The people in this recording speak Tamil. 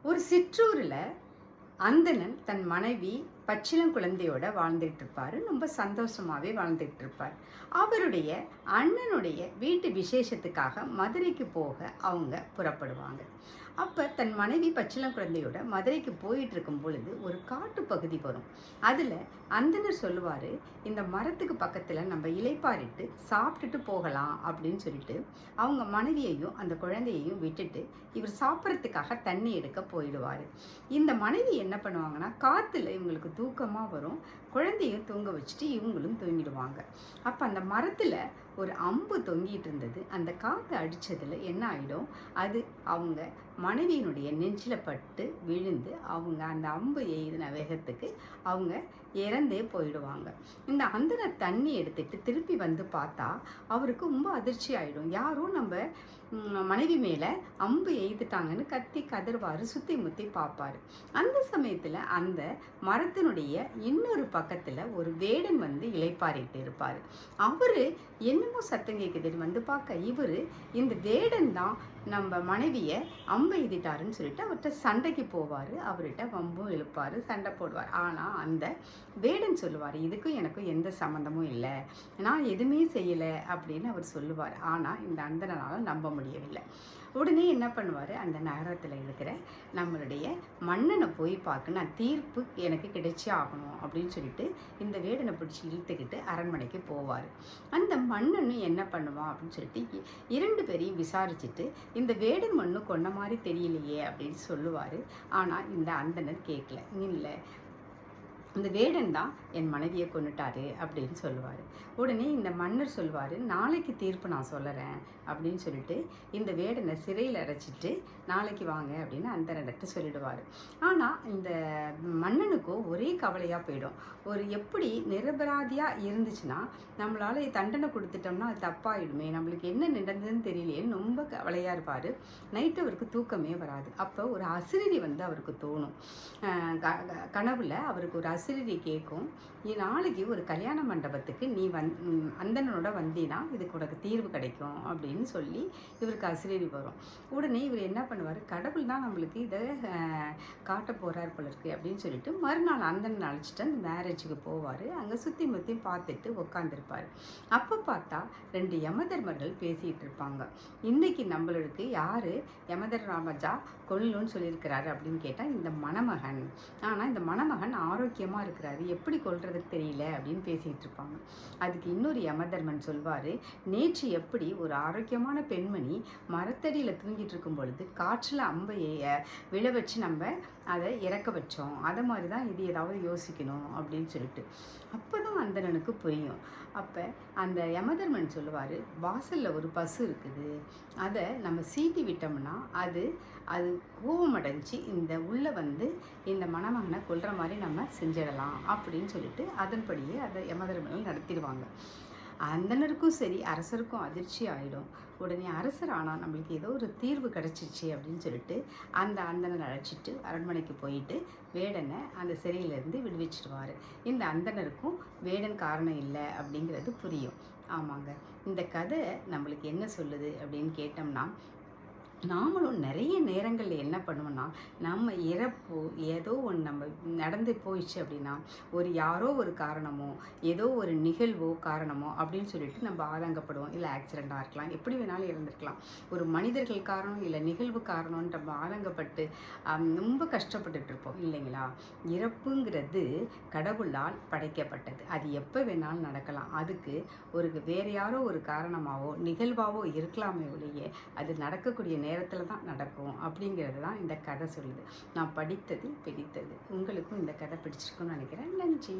ஒரு சிற்றூரில் அந்தணன் தன் மனைவி பச்சிளங்குழந்தையோட வாழ்ந்துட்டு இருப்பார். ரொம்ப சந்தோஷமாகவே வாழ்ந்துட்டு இருப்பார். அவருடைய அண்ணனுடைய வீட்டு விசேஷத்துக்காக மதுரைக்கு போக அவங்க புறப்படுவாங்க. அப்போ தன் மனைவி பச்சிளங்குழந்தையோட மதுரைக்கு போயிட்டு இருக்கும் பொழுது ஒரு காட்டு பகுதி வரும். அதில் அந்தணர் சொல்லுவார், இந்த மரத்துக்கு பக்கத்தில் நம்ம இலைப்பாரிட்டு சாப்பிட்டுட்டு போகலாம் அப்படின்னு சொல்லிட்டு அவங்க மனைவியையும் அந்த குழந்தையையும் விட்டுட்டு இவர் சாப்பிட்றதுக்காக தண்ணி எடுக்க போயிடுவார். இந்த மனைவி என்ன பண்ணுவாங்கன்னா, காற்றுல இவங்களுக்கு தூக்கமாக வரும். குழந்தையும் தூங்க வச்சுட்டு இவங்களும் தூங்கிடுவாங்க. அப்போ அந்த மரத்தில் ஒரு அம்பு தொங்கிட்டு இருந்தது. அந்த காற்று அடித்ததில் என்ன ஆகிடும், அது அவங்க மனைவியினுடைய நெஞ்சில் பட்டு விழுந்து அவங்க அந்த அம்பு எய்தின வேகத்துக்கு அவங்க இறந்தே போயிடுவாங்க. இந்த அந்தனர் தண்ணி எடுத்துட்டு திருப்பி வந்து பார்த்தா அவருக்கு ரொம்ப அதிர்ச்சி ஆகிடும். யாரும் நம்ம மனைவி மேலே அம்பு எய்துட்டாங்கன்னு கத்தி கதறுவார், சுற்றி முற்றி பார்ப்பார். அந்த சமயத்தில் அந்த மரத்தினுடைய இன்னொரு பக்கத்தில் ஒரு வேடன் வந்து இளைப்பாரிட்டு இருப்பார். அவர் என்னமோ சத்தம் கேட்குது வந்து பார்க்க, இவர் இந்த வேடன் தான் நம்ம மனைவியை அம்பு எய்திட்டாருன்னு சொல்லிட்டு அவர்கிட்ட சண்டைக்கு போவார். அவர்கிட்ட வம்பும் இழுப்பார், சண்டை போடுவார். ஆனால் அந்த வேடன் சொல்லுவார், இதுக்கும் எனக்கும் எந்த சம்மந்தமும் இல்லை, நான் எதுவுமே செய்யலை அப்படின்னு அவர் சொல்லுவார். ஆனால் இந்த அந்தனால் நம்ப முடியவில்லை. உடனே என்ன பண்ணுவார், அந்த நகரத்தில் இருக்கிற நம்மளுடைய மன்னனை போய் பார்க்க, நான் தீர்ப்பு எனக்கு கிடைச்சே ஆகணும் அப்படின்னு சொல்லிட்டு இந்த வேடனை பிடிச்சி இழுத்துக்கிட்டு அரண்மனைக்கு போவார். அந்த மன்னனும் என்ன பண்ணுவான் அப்படின்னு சொல்லிட்டு 2 பேரையும் விசாரிச்சுட்டு, இந்த வேடன் மண்ணு கொன்ன மாதிரி தெரியலையே அப்படின்னு சொல்லுவார். ஆனால் இந்த அந்தனர் கேட்கல, இல்லை இந்த வேடன் தான் என் மனைவியை கொண்டுட்டாரு அப்படின்னு சொல்லுவார். உடனே இந்த மன்னர் சொல்லுவார், நாளைக்கு தீர்ப்பு நான் சொல்லுறேன் அப்படின்னு சொல்லிட்டு இந்த வேடனை சிறையில் அடைச்சிட்டு நாளைக்கு வாங்க அப்படின்னு அந்த இடத்த சொல்லிடுவார். ஆனால் இந்த மன்னனுக்கோ ஒரே கவலையாக போயிடும். ஒரு எப்படி நிரபராதியாக இருந்துச்சுன்னா நம்மளால் தண்டனை கொடுத்துட்டோம்னா அது தப்பாயிடுமே, நம்மளுக்கு என்ன நடந்ததுன்னு தெரியலையேன்னு ரொம்ப கவலையாக இருப்பார். நைட்டு அவருக்கு தூக்கமே வராது. அப்போ ஒரு அசிரிரி வந்து அவருக்கு தோணும். கனவுல அவருக்கு ஒரு அசிரிரி கேட்கும், நீ நாளைக்கு ஒரு கல்யாண மண்டபத்துக்கு நீ அந்தனோட வந்தீன்னா இதுக்கு உனக்கு தீர்வு கிடைக்கும் அப்படின்னு சொல்லி இவருக்கு அசிரிரி வரும். உடனே இவர் என்ன பண்ணுவார், கடவுள் தான் நம்மளுக்கு இதை காட்ட போகிறார் போல இருக்கு அப்படின்னு சொல்லிட்டு மறுநாள் அந்தனை அழைச்சிட்டு அந்த மேரேஜுக்கு போவார். அங்கே சுற்றி முற்றி பார்த்துட்டு உட்காந்துருப்பார். அப்போ பார்த்தா 2 யமதர்மர்கள் பேசிகிட்டு இருப்பாங்க. இன்றைக்கி நம்மளுக்கு யார் யமதர்மராஜா கொல்லணும்னு சொல்லியிருக்கிறாரு அப்படின்னு கேட்டால் இந்த மணமகன். ஆனால் இந்த மணமகன் ஆரோக்கியமாக இருக்கிறாரு, எப்படி கொல்றதுக்கு தெரியல அப்படின்னு பேசிகிட்டு இருப்பாங்க. அதுக்கு இன்னொரு யமதர்மன் சொல்வார், நேற்று எப்படி ஒரு ஆரோக்கியமான பெண்மணி மரத்தடியில் தூங்கிட்டு இருக்கும் பொழுது காற்றில் அம்பையை விழ வச்சு நம்ம அதை இறக்க வச்சோம், அதை மாதிரி தான் இது ஏதாவது யோசிக்கணும் அப்படின்னு சொல்லிட்டு. அப்போ தான் அந்தணனுக்கு புரியும். அப்போ அந்த யமதர்மன் சொல்லுவார், வாசலில் ஒரு பசு இருக்குது, அதை நம்ம சீட்டி விட்டோம்னா அது கோபமடைஞ்சு இந்த உள்ளே வந்து இந்த மணமகனை கொல்ற மாதிரி நம்ம செஞ்சிடலாம் அப்படின்னு சொல்லிட்டு அதன்படியே அதை யமதர்மர்கள் நடத்திடுவாங்க. அந்தனருக்கும் சரி அரசருக்கும் அதிர்ச்சி ஆகிடும். உடனே அரசர் ஆனால் நம்மளுக்கு ஏதோ ஒரு தீர்வு கிடச்சிச்சு அப்படின்னு சொல்லிட்டு அந்த அந்தனர் அழைச்சிட்டு அரண்மனைக்கு போயிட்டு வேடனை அந்த சிறையிலேருந்து விடுவிச்சிடுவார். இந்த அந்தனருக்கும் வேடன் காரணம் இல்லை அப்படிங்கிறது புரியும். ஆமாங்க, இந்த கதை நம்மளுக்கு என்ன சொல்லுது அப்படின்னு கேட்டோம்னா, நாமளும் நிறைய நேரங்களில் என்ன பண்ணுவோம்னா, நம்ம இறப்போ ஏதோ ஒன்று நம்ம நடந்து போயிடுச்சு அப்படின்னா யாரோ ஒரு காரணமோ ஏதோ ஒரு நிகழ்வோ காரணமோ அப்படின்னு சொல்லிட்டு நம்ம ஆதங்கப்படுவோம். இல்லை ஆக்சிடெண்ட்டாக இருக்கலாம், எப்படி வேணாலும் இருந்திருக்கலாம். ஒரு மனிதர்கள் காரணம் இல்லை நிகழ்வு காரணம்னு நம்ம ஆதங்கப்பட்டு ரொம்ப கஷ்டப்பட்டுட்டு இருப்போம் இல்லைங்களா. இறப்புங்கிறது கடவுளால் படைக்கப்பட்டது, அது எப்போ வேணாலும் நடக்கலாம். அதுக்கு வேறு யாரோ ஒரு காரணமாகவோ நிகழ்வாகவோ இருக்கலாமே ஒழிய அது நடக்கக்கூடிய நேரத்தில் தான் நடக்கும் அப்படிங்கிறது தான் இந்த கதை சொல்லுது. நான் படித்தது பிடித்தது. உங்களுக்கும் இந்த கதை பிடிச்சிருக்குன்னு நினைக்கிறேன். நன்றி.